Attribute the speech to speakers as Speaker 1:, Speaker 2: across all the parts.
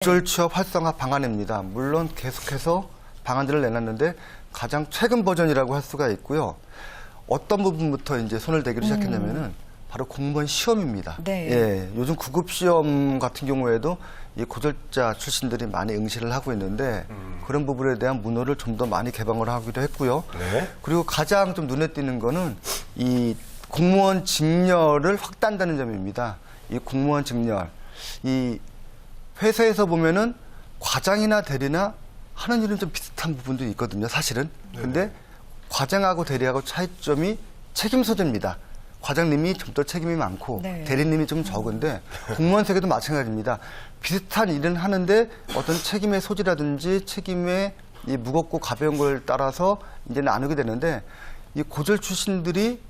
Speaker 1: 고졸 취업 활성화 방안입니다. 물론 계속해서 방안들을 내놨는데 가장 최근 버전이라고 할 수가 있고요. 어떤 부분부터 이제 손을 대기를 시작했냐면은 바로 공무원 시험입니다.
Speaker 2: 네.
Speaker 1: 예, 요즘 구급 시험 같은 경우에도 이 고졸자 출신들이 많이 응시를 하고 있는데 그런 부분에 대한 문호를 좀 더 많이 개방을 하기도 했고요.
Speaker 3: 네.
Speaker 1: 그리고 가장 좀 눈에 띄는 거는 이 공무원 직렬을 확대한다는 점입니다. 이 공무원 직렬, 이 회사에서 보면은 과장이나 대리나 하는 일은 좀 비슷한 부분도 있거든요, 사실은. 근데 과장하고 대리하고 차이점이 책임 소재입니다. 과장님이 좀 더 책임이 많고
Speaker 2: 네.
Speaker 1: 대리님이 좀 적은데 공무원 세계도 마찬가지입니다. 비슷한 일은 하는데 어떤 책임의 소지라든지 책임의 이 무겁고 가벼운 걸 따라서 이제 나누게 되는데 이 고졸 출신들이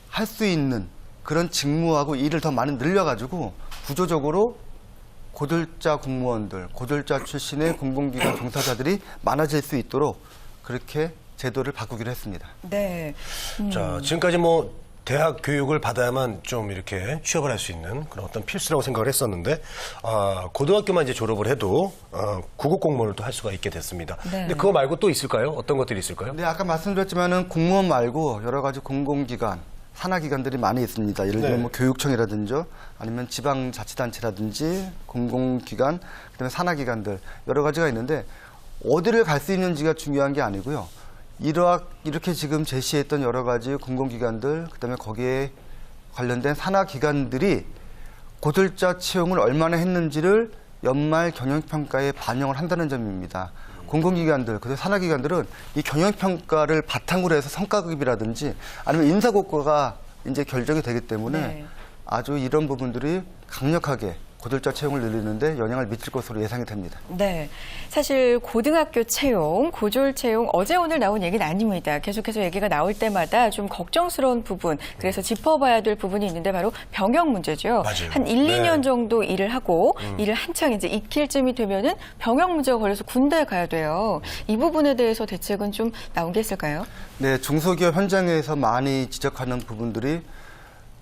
Speaker 1: 할 수 있는 그런 직무하고 일을 더 많이 늘려가지고 구조적으로 고졸자 공무원들, 고졸자 출신의 공공기관 종사자들이 많아질 수 있도록 그렇게 제도를 바꾸기로 했습니다.
Speaker 2: 네.
Speaker 3: 자, 지금까지 뭐 대학 교육을 받아야만 좀 이렇게 취업을 할 수 있는 그런 어떤 필수라고 생각을 했었는데, 고등학교만 이제 졸업을 해도 구급 공무원을 또 할 수가 있게 됐습니다.
Speaker 2: 네.
Speaker 3: 근데 그거 말고 또 있을까요? 어떤 것들이 있을까요?
Speaker 1: 네, 아까 말씀드렸지만은 공무원 말고 여러 가지 공공기관, 산하기관들이 많이 있습니다. 예를 들면
Speaker 3: 네.
Speaker 1: 뭐 교육청이라든지 아니면 지방자치단체라든지 공공기관, 그다음에 산하기관들 여러 가지가 있는데 어디를 갈 수 있는지가 중요한 게 아니고요. 이렇게 지금 제시했던 여러 가지 공공기관들, 그다음에 거기에 관련된 산하기관들이 고졸자 채용을 얼마나 했는지를 연말 경영평가에 반영을 한다는 점입니다. 공공기관들, 그리고 산하기관들은 이 경영평가를 바탕으로 해서 성과급이라든지 아니면 인사고과가 이제 결정이 되기 때문에
Speaker 2: 네.
Speaker 1: 아주 이런 부분들이 강력하게 고졸자 채용을 늘리는데 영향을 미칠 것으로 예상이 됩니다.
Speaker 2: 네. 사실 고등학교 채용, 고졸 채용 어제 오늘 나온 얘기는 아닙니다. 계속해서 얘기가 나올 때마다 좀 걱정스러운 부분, 그래서 짚어봐야 될 부분이 있는데 바로 병역 문제죠.
Speaker 3: 맞아요.
Speaker 2: 한 1,
Speaker 3: 네.
Speaker 2: 2년 정도 일을 하고 일을 한창 이제 익힐 쯤이 되면은 병역 문제가 걸려서 군대에 가야 돼요. 이 부분에 대해서 대책은 좀 나온 게 있을까요?
Speaker 1: 네, 중소기업 현장에서 많이 지적하는 부분들이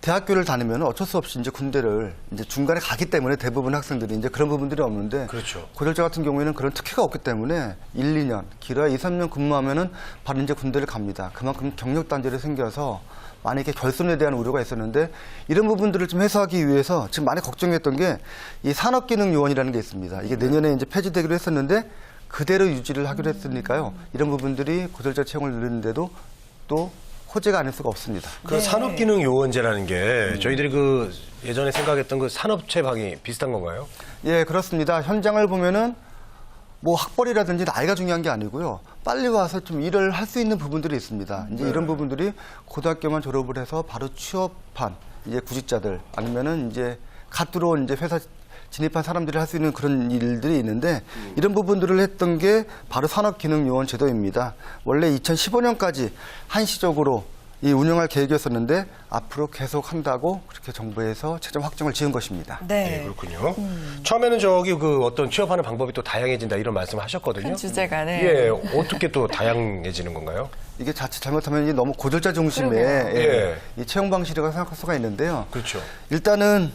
Speaker 1: 대학교를 다니면 어쩔 수 없이 이제 군대를 이제 중간에 가기 때문에 대부분 학생들이 이제 그런 부분들이 없는데
Speaker 3: 그렇죠.
Speaker 1: 고졸자 같은 경우에는 그런 특혜가 없기 때문에 1, 2년, 길어야 2, 3년 근무하면은 바로 이제 군대를 갑니다. 그만큼 경력 단절이 생겨서 만약에 결손에 대한 우려가 있었는데 이런 부분들을 좀 해소하기 위해서 지금 많이 걱정했던 게 이 산업기능요원이라는 게 있습니다. 이게 내년에 이제 폐지되기로 했었는데 그대로 유지를 하기로 했으니까요. 이런 부분들이 고졸자 채용을 늘리는데도 또 호재가 아닐 수가 없습니다.
Speaker 3: 그 산업기능요원제라는 게 저희들이 그 예전에 생각했던 그 산업체방이 비슷한 건가요?
Speaker 1: 예, 그렇습니다. 현장을 보면은 뭐 학벌이라든지 나이가 중요한 게 아니고요. 빨리 와서 좀 일을 할 수 있는 부분들이 있습니다. 이제 이런 부분들이 고등학교만 졸업을 해서 바로 취업한 이제 구직자들 아니면은 이제 갓 들어온 이제 회사 진입한 사람들이 할 수 있는 그런 일들이 있는데 이런 부분들을 했던 게 바로 산업기능요원 제도입니다. 원래 2015년까지 한시적으로 이 운영할 계획이었었는데 앞으로 계속 한다고 그렇게 정부에서 최종 확정을 지은 것입니다.
Speaker 2: 네.
Speaker 3: 네, 그렇군요. 처음에는 저기 그 어떤 취업하는 방법이 또 다양해진다 이런 말씀을 하셨거든요.
Speaker 2: 큰 주제가, 네.
Speaker 3: 예, 어떻게 또 다양해지는 건가요?
Speaker 1: 이게 자칫 잘못하면 이제 너무 고졸자 중심의
Speaker 2: 그러게요.
Speaker 3: 예.
Speaker 1: 이 채용 방식이라고 생각할 수가 있는데요.
Speaker 3: 그렇죠.
Speaker 1: 일단은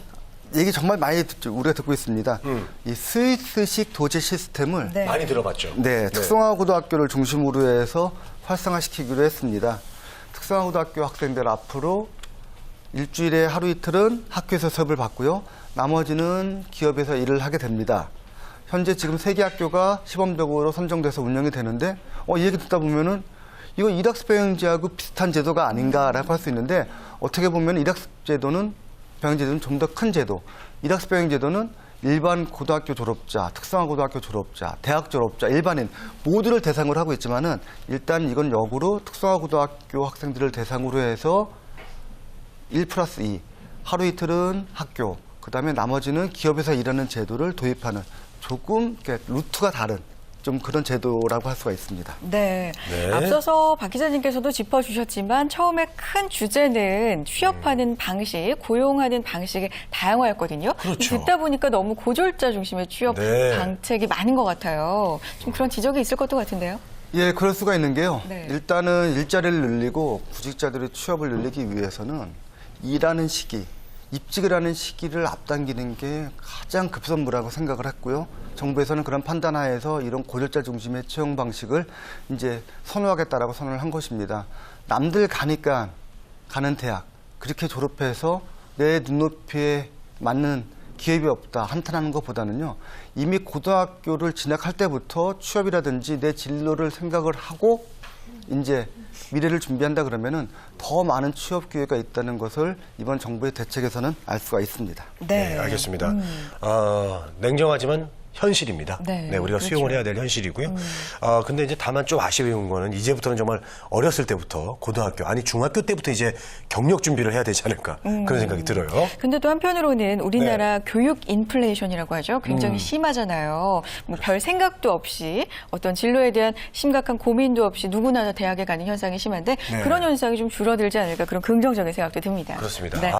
Speaker 1: 얘기 정말 많이 우리가 듣고 있습니다. 이 스위스식 도제 시스템을
Speaker 2: 네.
Speaker 3: 많이 들어봤죠.
Speaker 1: 네, 특성화 고등학교를 중심으로 해서 활성화시키기로 했습니다. 특성화 고등학교 학생들 앞으로 일주일에 하루 이틀은 학교에서 수업을 받고요. 나머지는 기업에서 일을 하게 됩니다. 현재 지금 3개 학교가 시범적으로 선정돼서 운영이 되는데 이 얘기 듣다 보면은 이거 일학습배용제하고 비슷한 제도가 아닌가라고 할 수 있는데 어떻게 보면 일학습제도는 병행제도는 좀 더 큰 제도. 일학습병행제도는 일반 고등학교 졸업자, 특성화 고등학교 졸업자, 대학 졸업자, 일반인 모두를 대상으로 하고 있지만은 일단 이건 역으로 특성화 고등학교 학생들을 대상으로 해서 1+2 하루 이틀은 학교, 그다음에 나머지는 기업에서 일하는 제도를 도입하는 조금 루트가 다른 좀 그런 제도라고 할 수가 있습니다.
Speaker 2: 네.
Speaker 3: 네.
Speaker 2: 앞서서 박 기자님께서도 짚어주셨지만 처음에 큰 주제는 취업하는 방식, 고용하는 방식의 다양화였거든요.
Speaker 3: 그렇죠.
Speaker 2: 듣다 보니까 너무 고졸자 중심의 취업
Speaker 3: 네.
Speaker 2: 정책이 많은 것 같아요. 좀 그런 지적이 있을 것도 같은데요.
Speaker 1: 예, 그럴 수가 있는 게요.
Speaker 2: 네.
Speaker 1: 일단은 일자리를 늘리고 구직자들의 취업을 늘리기 위해서는 일하는 시기, 입직을 하는 시기를 앞당기는 게 가장 급선무라고 생각을 했고요. 정부에서는 그런 판단하에서 이런 고졸자 중심의 채용 방식을 이제 선호하겠다라고 선언을 한 것입니다. 남들 가니까 가는 대학, 그렇게 졸업해서 내 눈높이에 맞는 기회가 없다 한탄하는 것보다는요, 이미 고등학교를 진학할 때부터 취업이라든지 내 진로를 생각을 하고 이제 미래를 준비한다 그러면은 더 많은 취업 기회가 있다는 것을 이번 정부의 대책에서는 알 수가 있습니다.
Speaker 3: 네, 알겠습니다. 냉정하지만 현실입니다.
Speaker 2: 네,
Speaker 3: 우리가
Speaker 2: 그렇죠.
Speaker 3: 수용을 해야 될 현실이고요. 근데 이제 다만 좀 아쉬운 거는 이제부터는 정말 어렸을 때부터 고등학교, 아니 중학교 때부터 이제 경력 준비를 해야 되지 않을까 그런 생각이 들어요.
Speaker 2: 근데 또 한편으로는 우리나라
Speaker 3: 네.
Speaker 2: 교육 인플레이션이라고 하죠. 굉장히 심하잖아요. 뭐 별 생각도 없이 어떤 진로에 대한 심각한 고민도 없이 누구나 다 대학에 가는 현상이 심한데
Speaker 3: 네.
Speaker 2: 그런 현상이 좀 줄어들지 않을까 그런 긍정적인 생각도 듭니다.
Speaker 3: 그렇습니다.
Speaker 2: 네.